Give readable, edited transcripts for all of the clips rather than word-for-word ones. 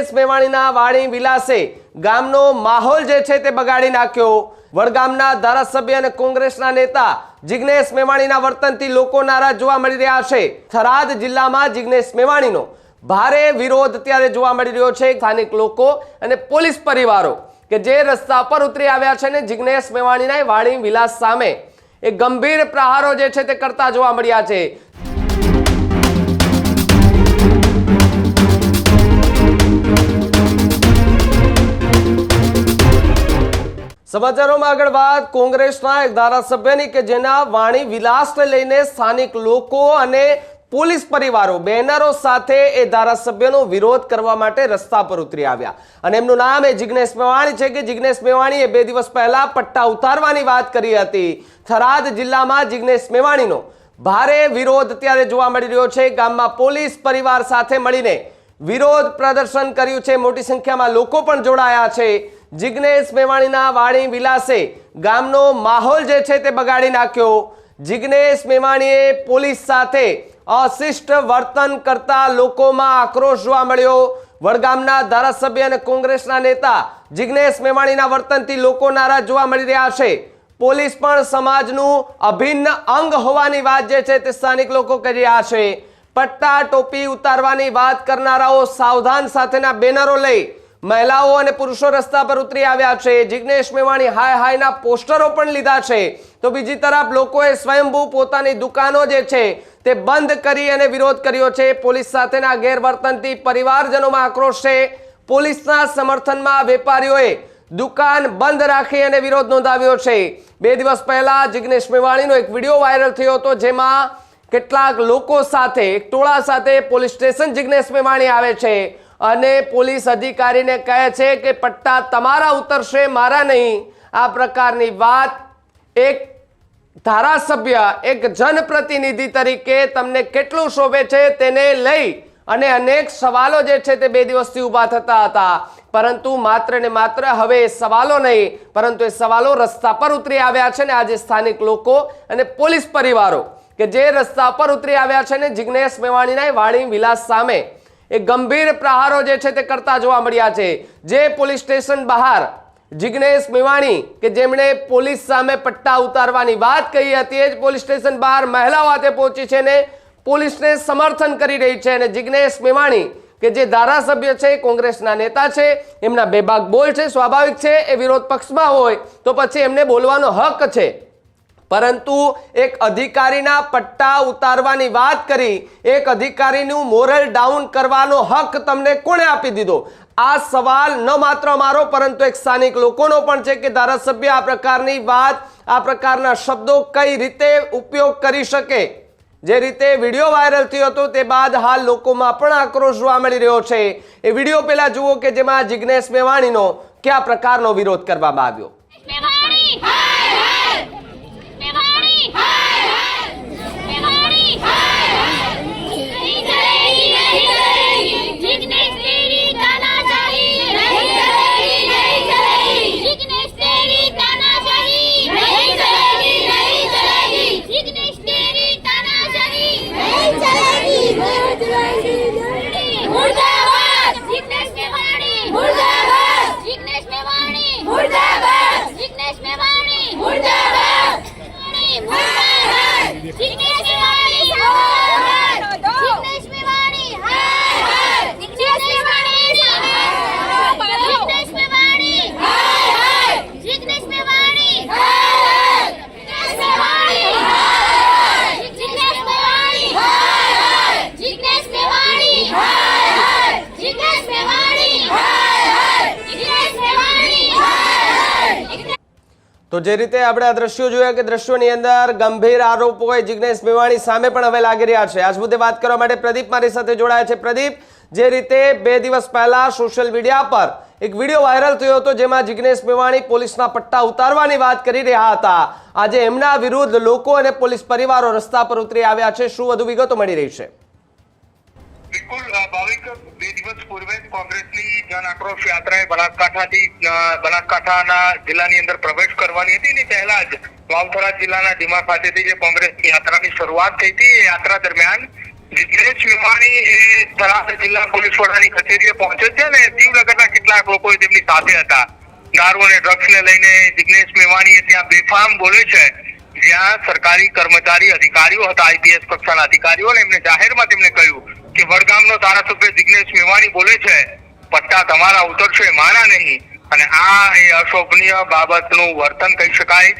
જિગ્નેશ મેવાણીના વાણી વિલાસે ગામનો માહોલ જે છે તે બગાડી નાખ્યો। વડગામના ધારાસભ્ય અને કોંગ્રેસના નેતા જિગ્નેશ મેવાણીના વર્તનથી લોકો નારાજ જોવા મળી રહ્યા છે। થરાદ જિલ્લામાં જિગ્નેશ મેવાણીનો ભારે વિરોધ અત્યારે જોવા મળી રહ્યો છે। સ્થાનિક લોકો અને પોલીસ પરિવારો કે જે રસ્તા પર ઉતરી આવ્યા છે ને જિગ્નેશ મેવાણીના વાણી વિલાસ સામે એક ગંભીર પ્રહારો જે છે તે કરતા જોવા મળ્યા છે। સમાચારોમાં આગળ વાત કોંગ્રેસના એક ધારાસભ્યની કે જેના વાણી વિલાસને લઈને સ્થાનિક લોકો અને પોલીસ પરિવારો બેનરો સાથે એ ધારાસભ્યનો વિરોધ કરવા માટે રસ્તા પર ઉતરી આવ્યા અને એમનું નામ એ જિગ્નેશ મેવાણી છે કે જિગ્નેશ મેવાણીએ 2 દિવસ પહેલા પટ્ટા ઉતારવાની વાત કરી હતી। થરાદ જિલ્લામાં જિગ્નેશ મેવાણીનો ભારે વિરોધ અત્યારે જોવા મળી રહ્યો છે। ગામમાં પોલીસ પરિવાર સાથે મળીને વિરોધ પ્રદર્શન કર્યું છે। મોટી સંખ્યામાં લોકો પણ જોડાયા છે। જિગ્નેશ મેવાણીના વાણી વિલાસે ગામનો માહોલ જે છે તે બગાડી નાખ્યો। જિગ્નેશ મેવાણીએ પોલીસ સાથે અશિષ્ટ વર્તન કરતા લોકોમાં આક્રોશ જોવા મળ્યો। વડગામના ધારાસભ્ય અને કોંગ્રેસના નેતા જિગ્નેશ મેવાણીના વર્તનથી લોકો નારાજ જોવા મળી રહ્યા છે। પોલીસ પણ સમાજનું અભિન્ન અંગ હોવાની વાત જે છે તે સ્થાનિક લોકો કરી રહ્યા છે। પટ્ટા ટોપી ઉતારવાની વાત કરનારાઓ સાવધાન સાથેના બેનરો લઈ મહિલાઓ અને પુરુષો રસ્તા પર ઉતરી આવ્યા છે। જિગ્નેશ મેવાણી હાય હાયના પોસ્ટરો પણ લીધા છે તો બીજી તરફ લોકોએ સ્વયંભૂ પોતાની દુકાનો જે છે તે બંધ કરી અને વિરોધ કર્યો છે। પોલીસ સાથેના ગેરવર્તનથી પરિવારજનોમાં આક્રોશ છે। પોલીસના સમર્થનમાં વેપારીઓએ દુકાન બંધ રાખી અને વિરોધ નોંધાવ્યો છે। 2 દિવસ પહેલા જિગ્નેશ મેવાણીનો એક વિડીયો વાયરલ થયો હતો જેમાં કેટલાક લોકો સાથે એક ટોળા સાથે પોલીસ સ્ટેશન જિગ્નેશ મેવાણી આવે છે અને પોલીસ અધિકારીને કહે છે કે પટ્ટા તમારા ઉતરશે મારા નહીં। આ પ્રકારની વાત એક ધારાસભ્ય એક જનપ્રતિનિધિ તરીકે તમને કેટલું શોભે છે તેને લઈ અને અનેક સવાલો જે છે તે 2 દિવસથી ઊભા થતા હતા પરંતુ માત્ર ને માત્ર હવે એ સવાલો નહીં પરંતુ એ સવાલો રસ્તા પર ઉતરી આવ્યા છે ને આજે સ્થાનિક લોકો અને પોલીસ પરિવારો કે જે રસ્તા પર ઉતરી આવ્યા છે ને જિગ્નેશ મેવાણીના વાણી વિલાસ સામે એક ગંભીર પ્રહારો જે છે તે કરતા જોવા મળ્યા છે। જે પોલીસ સ્ટેશન બહાર જિગ્નેશ મેવાણી કે જેમણે પોલીસ સામે પટ્ટા ઉતારવાની વાત કહી હતી એ જ પોલીસ સ્ટેશન બહાર મહિલાઓ હાથે પહોંચી છે ને પોલીસને સમર્થન કરી રહી છે અને જિગ્નેશ મેવાણી કે જે ધારાસભ્ય છે કોંગ્રેસના નેતા છે એમના બેબાક બોલ છે। સ્વાભાવિક છે એ વિરોધ પક્ષમાં હોય તો પછી એમને બોલવાનો હક છે પરંતુ એક અધિકારીના પટ્ટા ઉતારવાની વાત કરી એક અધિકારીનું મોરલ ડાઉન કરવાનો હક તમને કોણે આપી દીધો? આ સવાલ ન માત્ર મારો પરંતુ એક સ્થાનિક લોકોનો પણ છે કે ધારાસભ્ય આ પ્રકારની વાત આ પ્રકારના શબ્દો કઈ રીતે ઉપયોગ કરી શકે। જે રીતે વિડીયો વાયરલ થયો હતો તે બાદ હાલ લોકોમાં પણ આક્રોશ જોવા મળી રહ્યો છે। એ વિડીયો પહેલા જુઓ કે જેમાં જિગ્નેશ મેવાણીનો કયા પ્રકારનો વિરોધ કરવામાં આવ્યો। તો જે રીતે આપણે આ દ્રશ્યો જોયા કે દ્રશ્યોની અંદર ગંભીર આરોપો જિગ્નેશ મેવાણી સામે પણ હવે લાગી રહ્યા છે। આજ મુદ્દે વાત કરવા માટે પ્રદીપ મારી સાથે જોડાયા છે। પ્રદીપ, જે રીતે 2 દિવસ પહેલા સોશિયલ મીડિયા પર એક વિડીયો વાયરલ થયો હતો જેમાં જિગ્નેશ મેવાણી પોલીસના પટ્ટા ઉતારવાની વાત કરી રહ્યા હતા, આજે એમના વિરુદ્ધ લોકો અને પોલીસ પરિવારો રસ્તા પર ઉતરી આવ્યા છે, શું વધુ વિગતો મળી રહી છે? બિલકુલ ભાવિક, 2 દિવસ પૂર્વે કોંગ્રેસની જન આક્રોશ યાત્રાએ બનાસકાંઠાના જિલ્લાની અંદર પ્રવેશ કરવાની હતી ને પહેલા જ વાવથરા જિલ્લાના ડીમા ખાતેથી જે કોંગ્રેસની યાત્રાની શરૂઆત થઈ હતી એ યાત્રા દરમિયાન જિગ્નેશ મેવાણી એ થરાદ જિલ્લા પોલીસ વડાની કચેરીએ પહોંચે છે ને શિવનગરના કેટલાક લોકો તેમની સાથે હતા. દારૂ અને ડ્રગ્સને લઈને જિગ્નેશ મેવાણી ત્યાં બેફામ બોલે છે. જ્યાં સરકારી કર્મચારી અધિકારીઓ હતા, આઈપીએસ કક્ષાના અધિકારીઓ, અને એમને જાહેરમાં તેમને કહ્યું કે વડગામનો ધારાસભ્ય જિગ્નેશ મેવાણી બોલે છે, પટ્ટા તમારા ઉતરશે, મારા નહીં. અને આ એ અશોભનીય બાબતનું વર્તન કહી શકાય.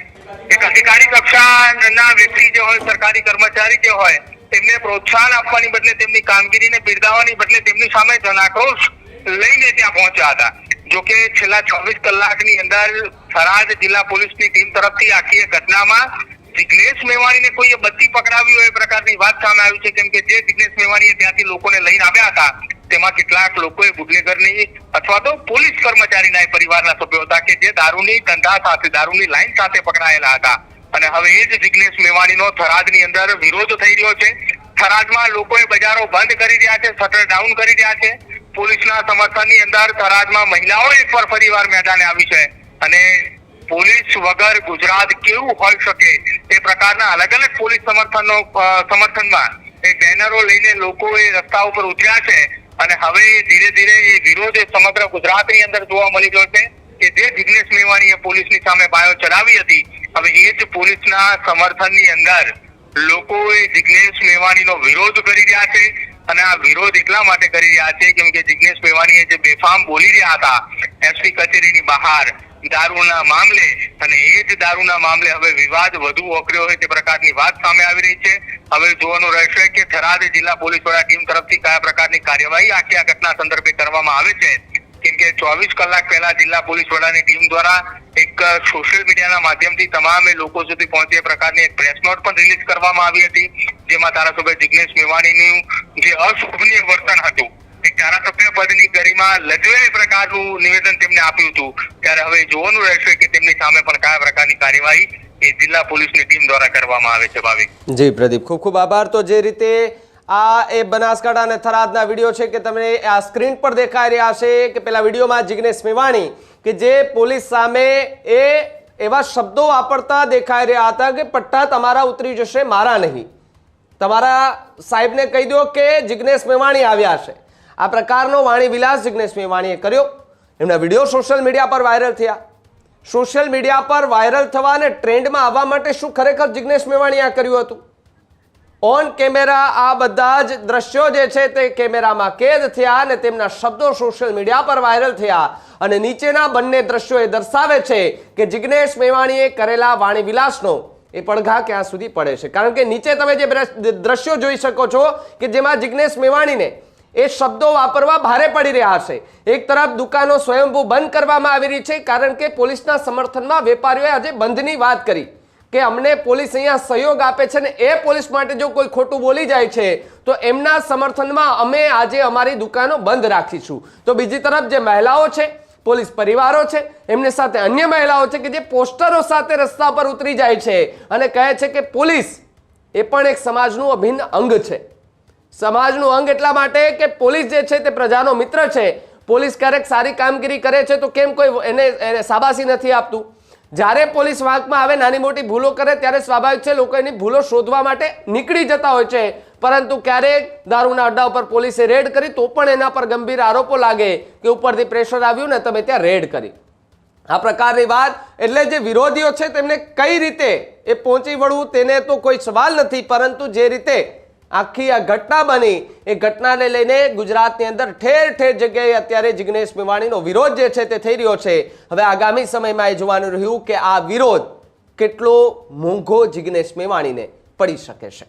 એક અધિકારી કક્ષાના વ્યક્તિ જે હોય, સરકારી કર્મચારી જે હોય, તેમને પ્રોત્સાહન આપવાની બદલે, તેમની કામગીરીને બિરદાવવાની બદલે તેમની સામે જનાક્રોશ લઈને ત્યાં પહોંચ્યા હતા. જોકે છેલ્લા 24 કલાકની અંદર થરાદ જિલ્લા પોલીસની ટીમ તરફથી આખી ઘટનામાં જિગ્નેશ મેવાણીને કોઈએ બત્તી પકડાવી હોય એ પ્રકારની વાત સામે આવી છે. કેમ કે જે જિગ્નેશ મેવાણીએ ત્યાંથી લોકોને લઈને આવ્યા હતા, તેમાં કેટલાક લોકોએ બુટલેગરની અથવા તો પોલીસ કર્મચારીના પરિવારના સભ્યો હતા કે જે દારૂની ધંધા સાથે, દારૂની લાઈન સાથે પકડાયેલા હતા. અને હવે એ જ જિગ્નેશ મેવાણીનો થરાદની અંદર વિરોધ થઈ રહ્યો છે. થરાદમાં લોકોએ બજારો બંધ કરી રહ્યા છે, શટર ડાઉન કરી રહ્યા છે. પોલીસના સમર્થનની અંદર થરાદમાં મહિલાઓ એકવાર ફરીવાર મેદાને આવી છે. અને પોલીસ વગર ગુજરાત કેવું હોઈ શકે એ પ્રકારના અલગ અલગ પોલીસ સમર્થનમાં એ બેનરો લઈને લોકો એ રસ્તા ઉપર ઉતર્યા છે. અને હવે ધીરે ધીરે એ વિરોધ સમગ્ર ગુજરાતની અંદર જોવા મળી રહ્યો છે કે જે જિગ્નેશ મેવાણીએ પોલીસની સામે બાયો ચલાવી હતી, હવે એ જ પોલીસના સમર્થનની અંદર લોકો એ જિગ્નેશ મેવાણીનો વિરોધ કરી રહ્યા છે. અને આ વિરોધ એટલા માટે કરી રહ્યા છે કેમ કે જિગ્નેશ મેવાણીએ જે બેફામ બોલી રહ્યા હતા એસપી કચેરીની બહાર દારૂના મામલે, અને એ જ દારૂના મામલે હવે વિવાદ વધુ વકર્યો હોય તે પ્રકારની વાત સામે આવી રહી છે. હવે જોવાનું રહેશે કે થરાદ જિલ્લા પોલીસ વડા ટીમ તરફથી કયા પ્રકારની કાર્યવાહી આખી આ ઘટના સંદર્ભે કરવામાં આવે છે. કેમ કે 24 કલાક પહેલા જિલ્લા પોલીસ વડાની ટીમ દ્વારા એક સોશિયલ મીડિયાના માધ્યમથી તમામ લોકો સુધી પહોંચે એ પ્રકારની એક પ્રેસ નોટ પણ રિલીઝ કરવામાં આવી હતી, જેમાં ધારાસભ્ય જિગ્નેશ મેવાણીનું જે અશોભનીય વર્તન હતું, એક ધારાસભ્ય પદની ગરિમા લજવે એ પ્રકારનું નિવેદન તેમને આપ્યું હતું. ત્યારે હવે જોવાનું રહેશે કે તેમની સામે પણ કયા પ્રકારની કાર્યવાહી એ જિલ્લા પોલીસની ટીમ દ્વારા કરવામાં આવે છે. ભાવિક જી પ્રદીપ, ખૂબ ખૂબ આભાર. તો જે રીતે આ એ બનાસકાંઠા અને થરાદના વિડીયો છે કે તમને આ સ્ક્રીન પર દેખાઈ રહ્યા છે કે પેલા વિડીયોમાં જિગ્નેશ મેવાણી કે જે પોલીસ સામે એ એવા શબ્દો વાપરતા દેખાઈ રહ્યા હતા કે પટ્ટા તમારા ઉતરી જશે, મારા નહીં. તમારા સાહેબને કહી દો કે જિગ્નેશ મેવાણી આવ્યા છે. આ પ્રકારનો વાણી વિલાસ જિગ્નેશ મેવાણીએ કર્યો. એમના વિડીયો સોશિયલ મીડિયા પર વાયરલ થયા. સોશિયલ મીડિયા પર વાયરલ થવા અને ટ્રેન્ડમાં આવવા માટે શું ખરેખર જિગ્નેશ મેવાણીએ આ કર્યું હતું? ઓન કેમેરા આ બધા જ દ્રશ્યો જે છે તે કેમેરામાં કેદ થયા અને તેમના શબ્દો સોશિયલ મીડિયા પર વાયરલ થયા. અને નીચેના બંને દ્રશ્યો એ દર્શાવે છે કે જિગ્નેશ મેવાણીએ કરેલા વાણી વિલાસનો એ પડઘા ક્યાં સુધી પડે છે. કારણ કે નીચે તમે જે દ્રશ્યો જોઈ શકો છો કે જેમાં જિગ્નેશ મેવાણીને એ શબ્દો વાપરવા ભારે પડી રહ્યા છે. એક તરફ દુકાનો સ્વયંભૂ બંધ કરવામાં આવી રહી છે કારણ કે પોલીસના સમર્થનમાં વેપારીઓએ આજે બંધની વાત કરી કે અમને પોલીસ અહીંયા સહયોગ આપે છે ને એ પોલીસ માટે જો કોઈ ખોટું બોલી જાય છે તો એમના સમર્થનમાં અમે આજે અમારી દુકાનો બંધ રાખીશું. તો બીજી તરફ જે મહિલાઓ છે, પોલીસ પરિવારો છે, એમની સાથે અન્ય મહિલાઓ છે કે જે પોસ્ટરો સાથે રસ્તા પર ઉતરી જાય છે અને કહે છે કે પોલીસ એ પણ એક સમાજનું અભિન્ન અંગ છે. સમાજનું અંગ એટલા માટે કે પોલીસ જે છે તે પ્રજાનો મિત્ર છે. પોલીસ ક્યારેક સારી કામગીરી કરે છે તો કેમ કોઈ એને શાબાશી નથી આપતું? જ્યારે પોલીસ વાંકમાં આવે, નાની મોટી ભૂલો કરે ત્યારે સ્વાભાવિક છે લોકો એની ભૂલો શોધવા માટે નીકળી જતા હોય છે. પરંતુ ક્યારેક દારૂના અડ્ડા ઉપર પોલીસે રેડ કરી તો પણ એના પર ગંભીર આરોપો લાગે કે ઉપરથી પ્રેશર આવ્યું ને તમે ત્યાં રેડ કરી. આ પ્રકારની વાત. એટલે જે વિરોધીઓ છે તેમને કઈ રીતે એ પહોંચી વળવું તેને તો કોઈ સવાલ નથી, પરંતુ જે રીતે આખી આ ઘટના બની એ ઘટનાને લઈને ગુજરાતની અંદર ઠેર ઠેર જગ્યાએ અત્યારે જિગ્નેશ મેવાણીનો વિરોધ જે છે તે થઈ રહ્યો છે. હવે આગામી સમયમાં એ જોવાનું રહ્યું કે આ વિરોધ કેટલો મોંઘો જિગ્નેશ મેવાણીને પડી શકે છે.